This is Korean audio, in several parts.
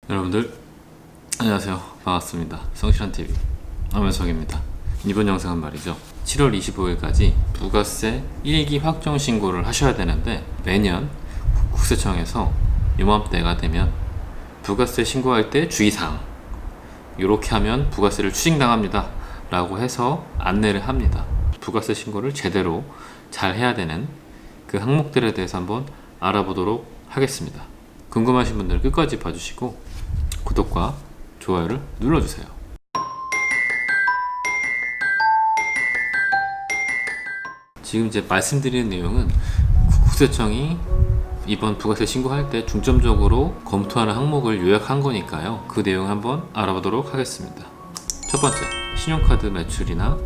여러분들 안녕하세요. 반갑습니다. 성실한TV 엄현석입니다. 이번 영상은 말이죠, 7월 25일까지 부가세 1기 확정 신고를 하셔야 되는데, 매년 국세청에서 요맘때가 되면 부가세 신고할 때 주의사항, 이렇게 하면 부가세를 추징당합니다 라고 해서 안내를 합니다. 부가세 신고를 제대로 잘 해야 되는 그 항목들에 대해서 한번 알아보도록 하겠습니다. 궁금하신 분들 끝까지 봐주시고 구독과 좋아요를 눌러주세요. 지금 이제 말씀드리는 내용은 국세청이 이번 부가세 신고할 때 중점적으로 검토하는 항목을 요약한 거니까요. 그 내용 한번 알아보도록 하겠습니다. 첫 번째, 신용카드 매출이나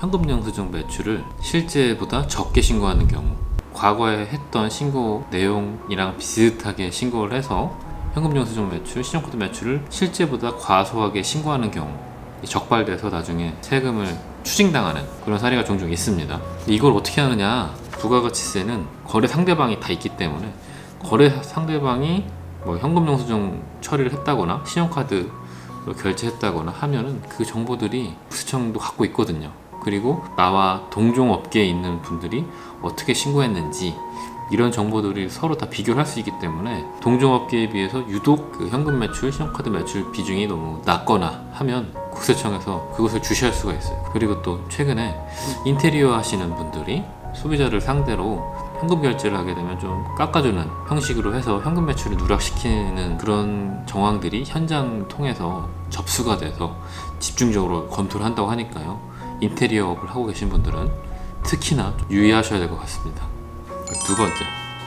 현금 영수증 매출을 실제보다 적게 신고하는 경우, 과거에 했던 신고 내용이랑 비슷하게 신고를 해서 현금 영수증 매출, 신용카드 매출을 실제보다 과소하게 신고하는 경우, 적발돼서 나중에 세금을 추징당하는 그런 사례가 종종 있습니다. 이걸 어떻게 하느냐, 부가가치세는 거래 상대방이 다 있기 때문에 거래 상대방이 뭐 현금 영수증 처리를 했다거나 신용카드로 결제했다거나 하면은 그 정보들이 국세청도 갖고 있거든요. 그리고 나와 동종업계에 있는 분들이 어떻게 신고했는지 이런 정보들이 서로 다 비교를 할 수 있기 때문에 동종업계에 비해서 유독 그 현금 매출, 신용카드 매출 비중이 너무 낮거나 하면 국세청에서 그것을 주시할 수가 있어요. 그리고 또 최근에 인테리어 하시는 분들이 소비자를 상대로 현금 결제를 하게 되면 좀 깎아주는 형식으로 해서 현금 매출을 누락시키는 그런 정황들이 현장 통해서 접수가 돼서 집중적으로 검토를 한다고 하니까요. 인테리어업을 하고 계신 분들은 특히나 유의하셔야 될 것 같습니다. 두 번째,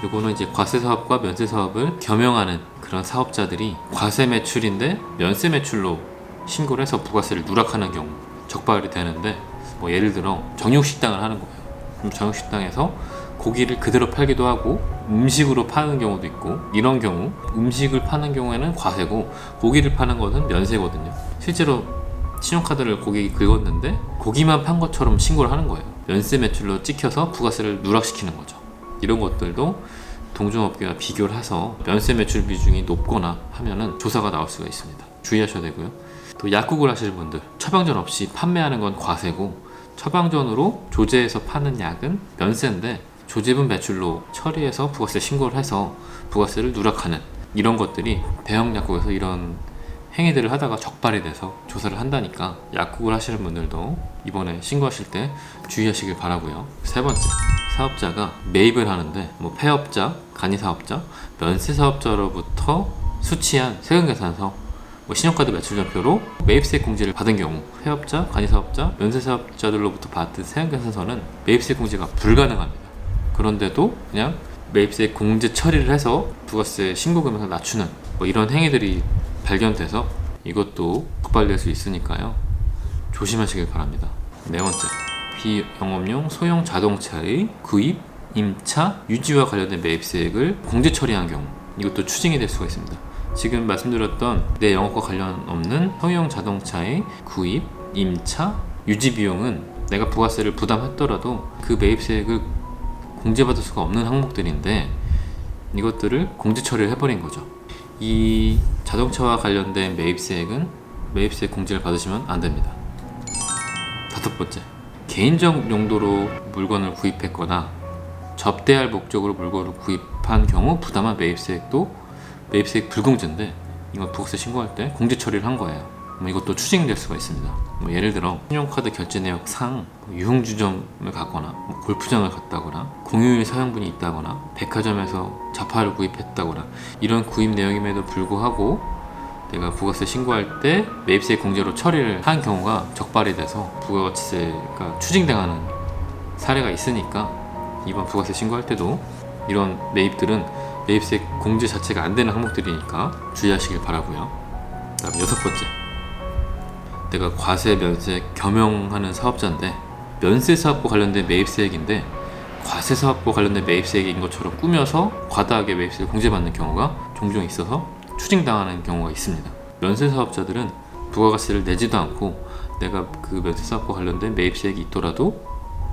이거는 이제 과세 사업과 면세 사업을 겸용하는 그런 사업자들이 과세 매출인데 면세 매출로 신고를 해서 부가세를 누락하는 경우 적발이 되는데, 뭐 예를 들어 정육식당을 하는 거예요. 그럼 정육식당에서 고기를 그대로 팔기도 하고 음식으로 파는 경우도 있고, 이런 경우 음식을 파는 경우에는 과세고 고기를 파는 것은 면세거든요. 실제로 신용카드를 고객이 긁었는데 고기만 판 것처럼 신고를 하는 거예요. 면세 매출로 찍혀서 부가세를 누락시키는 거죠. 이런 것들도 동종업계와 비교를 해서 면세 매출 비중이 높거나 하면은 조사가 나올 수가 있습니다. 주의하셔야 되고요. 또 약국을 하시는 분들, 처방전 없이 판매하는 건 과세고 처방전으로 조제해서 파는 약은 면세인데 조제분 매출로 처리해서 부가세 신고를 해서 부가세를 누락하는 이런 것들이 대형 약국에서 이런 행위들을 하다가 적발이 돼서 조사를 한다니까 약국을 하시는 분들도 이번에 신고하실 때 주의하시길 바라고요. 세 번째, 사업자가 매입을 하는데 뭐 폐업자, 간이사업자, 면세사업자로부터 수취한 세금계산서, 뭐 신용카드 매출전표로 매입세 공제를 받은 경우 폐업자, 간이사업자, 면세사업자들로부터 받은 세금계산서는 매입세 공제가 불가능합니다. 그런데도 그냥 매입세 공제 처리를 해서 부가세 신고 금액을 낮추는 뭐 이런 행위들이 발견돼서 이것도 적발될 수 있으니까요. 조심하시길 바랍니다. 네 번째, 비영업용 소형 자동차의 구입, 임차, 유지와 관련된 매입세액을 공제 처리한 경우 이것도 추징이 될 수가 있습니다. 지금 말씀드렸던 내 영업과 관련 없는 소형 자동차의 구입, 임차, 유지 비용은 내가 부가세를 부담했더라도 그 매입세액을 공제받을 수가 없는 항목들인데 이것들을 공제 처리를 해버린 거죠. 이 자동차와 관련된 매입세액은 매입세 공제를 받으시면 안 됩니다. 다섯 번째, 개인적 용도로 물건을 구입했거나 접대할 목적으로 물건을 구입한 경우 부담한 매입세액도 매입세액 불공제인데 이건 부가세 신고할 때 공제 처리를 한 거예요. 이것도 추징될 수가 있습니다. 예를 들어 신용카드 결제 내역 상 유흥주점을 갔거나 골프장을 갔다거나 공휴일 사용분이 있다거나 백화점에서 자파를 구입했다거나 이런 구입 내용임에도 불구하고 내가 부가세 신고할 때 매입세 공제로 처리를 한 경우가 적발이 돼서 부가가치세가 추징당하는 사례가 있으니까 이번 부가세 신고할 때도 이런 매입들은 매입세 공제 자체가 안 되는 항목들이니까 주의하시길 바라고요. 그다음 여섯 번째, 내가 과세, 면세 겸용하는 사업자인데 면세 사업과 관련된 매입세액인데 과세 사업과 관련된 매입세액인 것처럼 꾸며서 과다하게 매입세액 공제받는 경우가 종종 있어서 추징당하는 경우가 있습니다. 면세 사업자들은 부가가세를 내지도 않고 내가 그 면세 사업과 관련된 매입세액이 있더라도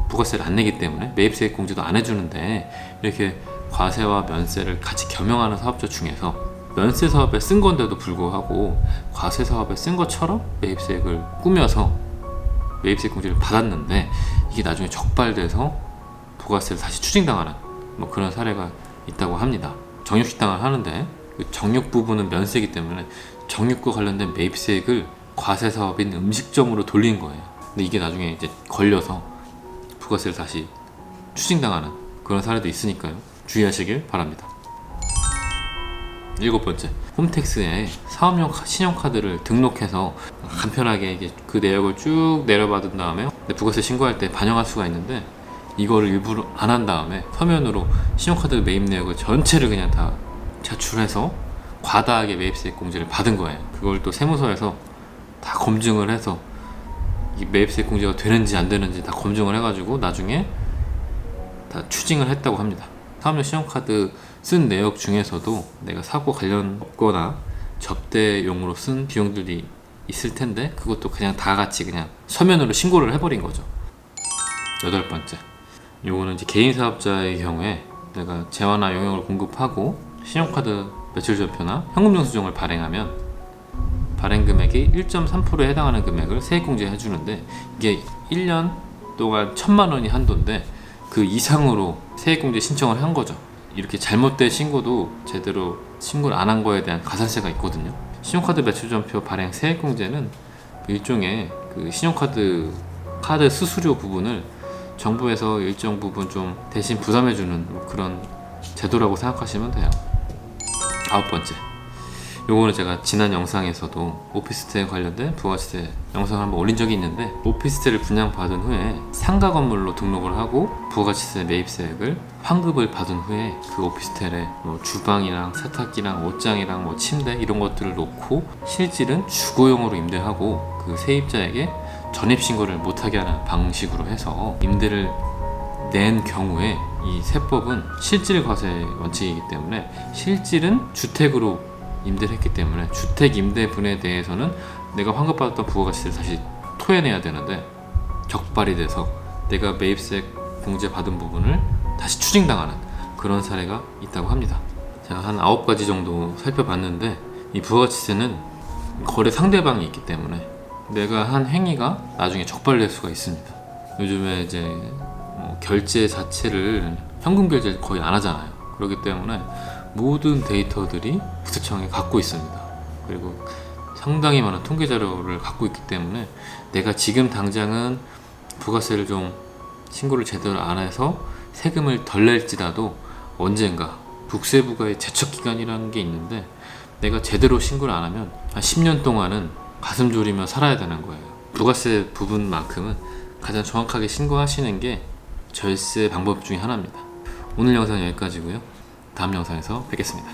부가세를 안 내기 때문에 매입세액 공제도 안 해주는데, 이렇게 과세와 면세를 같이 겸용하는 사업자 중에서 면세 사업에 쓴 건데도 불구하고 과세 사업에 쓴 것처럼 매입세액을 꾸며서 매입세 공제를 받았는데 이게 나중에 적발돼서 부가세를 다시 추징당하는 뭐 그런 사례가 있다고 합니다. 정육식당을 하는데 그 정육 부분은 면세이기 때문에 정육과 관련된 매입세액을 과세 사업인 음식점으로 돌린 거예요. 근데 이게 나중에 이제 걸려서 부가세를 다시 추징당하는 그런 사례도 있으니까요. 주의하시길 바랍니다. 7번째, 홈택스에 사업용 신용카드를 등록해서 간편하게 이게 그 내역을 쭉 내려받은 다음에 부가세 신고할 때 반영할 수가 있는데 이거를 일부러 안 한 다음에 서면으로 신용카드 매입 내역을 전체를 그냥 다 제출해서 과다하게 매입세 공제를 받은 거예요. 그걸 또 세무서에서 다 검증을 해서 이 매입세 공제가 되는지 안 되는지 다 검증을 해가지고 나중에 다 추징을 했다고 합니다. 사업용 신용카드 쓴 내역 중에서도 내가 사고 관련 없거나 접대용으로 쓴 비용들이 있을 텐데 그것도 그냥 다 같이 그냥 서면으로 신고를 해버린 거죠. 8번째, 요거는 이제 개인 사업자의 경우에 내가 재화나 용역을 공급하고 신용카드 매출전표나 현금영수증을 발행하면 발행 금액이 1.3%에 해당하는 금액을 세액공제 해주는데 이게 1년 동안 1,000만 원이 한도인데 그 이상으로 세액공제 신청을 한 거죠. 이렇게 잘못된 신고도 제대로 신고를 안 한 거에 대한 가산세가 있거든요. 신용카드 매출전표 발행 세액공제는 일종의 그 신용카드 카드 수수료 부분을 정부에서 일정 부분 좀 대신 부담해주는 뭐 그런 제도라고 생각하시면 돼요. 9번째, 요거는 제가 지난 영상에서도 오피스텔 관련된 부가세 영상을 한번 올린 적이 있는데 오피스텔을 분양받은 후에 상가 건물로 등록을 하고 부가시세 매입세액을 환급을 받은 후에 그 오피스텔에 뭐 주방이랑 세탁기랑 옷장이랑 뭐 침대 이런 것들을 놓고 실질은 주거용으로 임대하고 그 세입자에게 전입신고를 못하게 하는 방식으로 해서 임대를 낸 경우에 이 세법은 실질 과세 원칙이기 때문에 실질은 주택으로 임대를 했기 때문에 주택 임대분에 대해서는 내가 환급받았던 부가가치세를 다시 토해내야 되는데 적발이 돼서 내가 매입세 공제 받은 부분을 다시 추징당하는 그런 사례가 있다고 합니다. 제가 한 9가지 정도 살펴봤는데 이 부가가치세는 거래 상대방이 있기 때문에 내가 한 행위가 나중에 적발될 수가 있습니다. 요즘에 이제 결제 자체를 현금 결제 거의 안 하잖아요. 그렇기 때문에 모든 데이터들이 국세청에 갖고 있습니다. 그리고 상당히 많은 통계 자료를 갖고 있기 때문에 내가 지금 당장은 부가세를 좀 신고를 제대로 안 해서 세금을 덜 낼지라도 언젠가 국세부가의 제척기간이라는 게 있는데 내가 제대로 신고를 안 하면 한 10년 동안은 가슴 졸이며 살아야 되는 거예요. 부가세 부분만큼은 가장 정확하게 신고하시는 게 절세 방법 중에 하나입니다. 오늘 영상 여기까지고요. 다음 영상에서 뵙겠습니다.